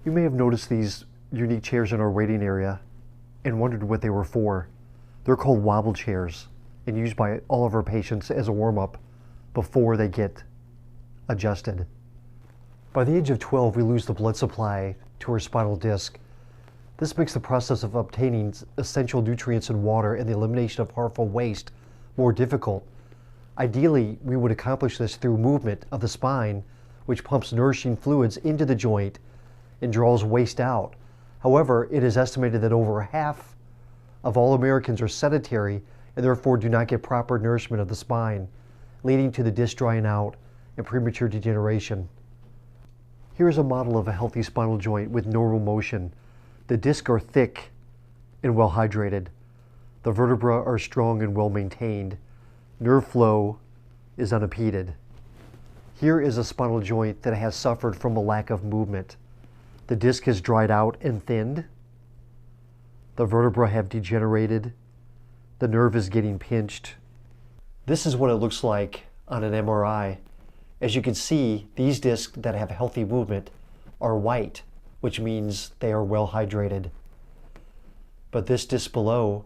You may have noticed these unique chairs in our waiting area and wondered what they were for. They're called wobble chairs and used by all of our patients as a warm-up before they get adjusted. By the age of 12, we lose the blood supply to our spinal disc. This makes the process of obtaining essential nutrients and water and the elimination of harmful waste more difficult. Ideally, we would accomplish this through movement of the spine, which pumps nourishing fluids into the joint and draws waste out. However, it is estimated that over half of all Americans are sedentary and therefore do not get proper nourishment of the spine, leading to the disc drying out and premature degeneration. Here is a model of a healthy spinal joint with normal motion. The discs are thick and well hydrated. The vertebrae are strong and well maintained. Nerve flow is unimpeded. Here is a spinal joint that has suffered from a lack of movement. The disc has dried out and thinned. The vertebrae have degenerated. The nerve is getting pinched. This is what it looks like on an MRI. As you can see, these discs that have healthy movement are white, which means they are well hydrated. But this disc below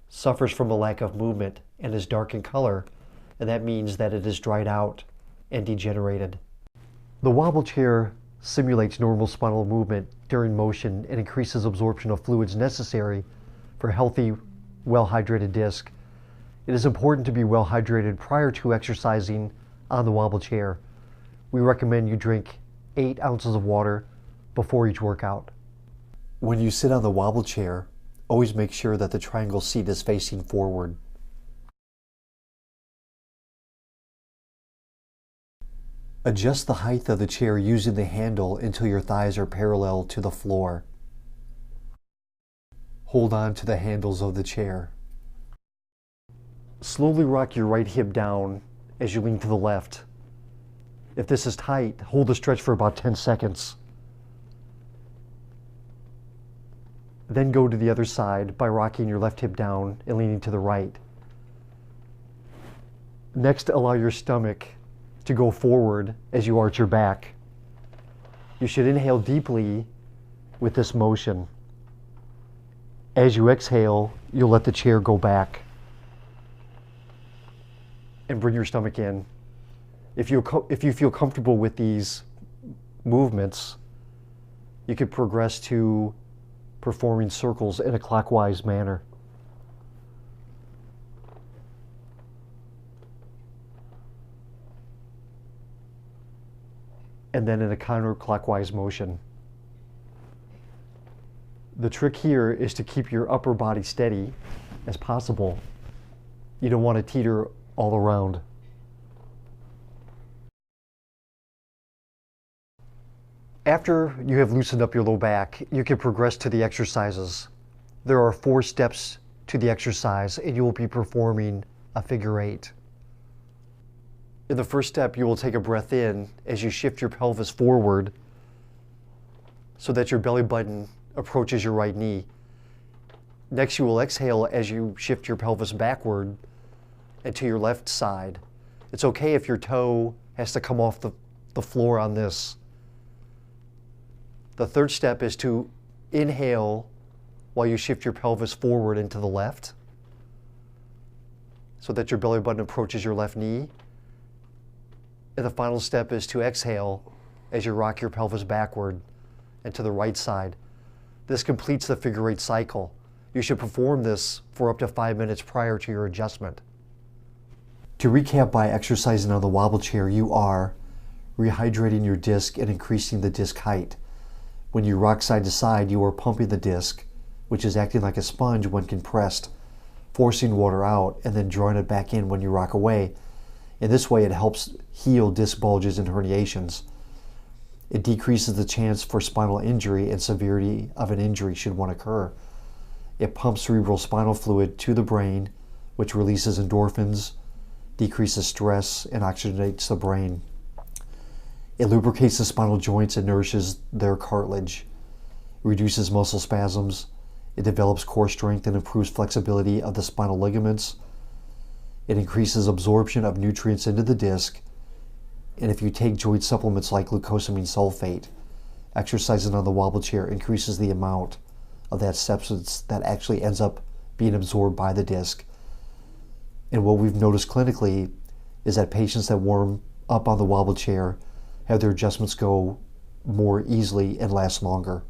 suffers from a lack of movement and is dark in color, and that means that it is dried out and degenerated. The wobble chair simulates normal spinal movement during motion and increases absorption of fluids necessary for healthy, well-hydrated disc. It is important to be well hydrated prior to exercising on the wobble chair. We recommend you drink 8 ounces of water before each workout. When you sit on the wobble chair, always make sure that the triangle seat is facing forward. Adjust the height of the chair using the handle until your thighs are parallel to the floor. Hold on to the handles of the chair. Slowly rock your right hip down as you lean to the left. If this is tight, hold the stretch for about 10 seconds. Then go to the other side by rocking your left hip down and leaning to the right. Next, allow your stomach to go forward as you arch your back. You should inhale deeply with this motion. As you exhale, you'll let the chair go back and bring your stomach in. If you feel comfortable with these movements, you could progress to performing circles in a clockwise manner. And then in a counterclockwise motion. The trick here is to keep your upper body steady as possible. You don't want to teeter all around. After you have loosened up your low back, you can progress to the exercises. There are 4 steps to the exercise, and you will be performing a figure 8. In the first step, you will take a breath in as you shift your pelvis forward so that your belly button approaches your right knee. Next, you will exhale as you shift your pelvis backward and to your left side. It's okay if your toe has to come off the floor on this. The third step is to inhale while you shift your pelvis forward and to the left so that your belly button approaches your left knee. And the final step is to exhale as you rock your pelvis backward and to the right side. This completes the figure 8 cycle. You should perform this for up to 5 minutes prior to your adjustment. To recap, by exercising on the wobble chair, you are rehydrating your disc and increasing the disc height. When you rock side to side, you are pumping the disc, which is acting like a sponge when compressed, forcing water out and then drawing it back in when you rock away. In this way, it helps heal disc bulges and herniations. It decreases the chance for spinal injury and severity of an injury should one occur. It pumps cerebral spinal fluid to the brain, which releases endorphins, decreases stress, and oxygenates the brain. It lubricates the spinal joints and nourishes their cartilage, reduces muscle spasms. It develops core strength and improves flexibility of the spinal ligaments. It increases absorption of nutrients into the disc. And if you take joint supplements like glucosamine sulfate, exercising on the wobble chair increases the amount of that substance that actually ends up being absorbed by the disc. And what we've noticed clinically is that patients that warm up on the wobble chair have their adjustments go more easily and last longer.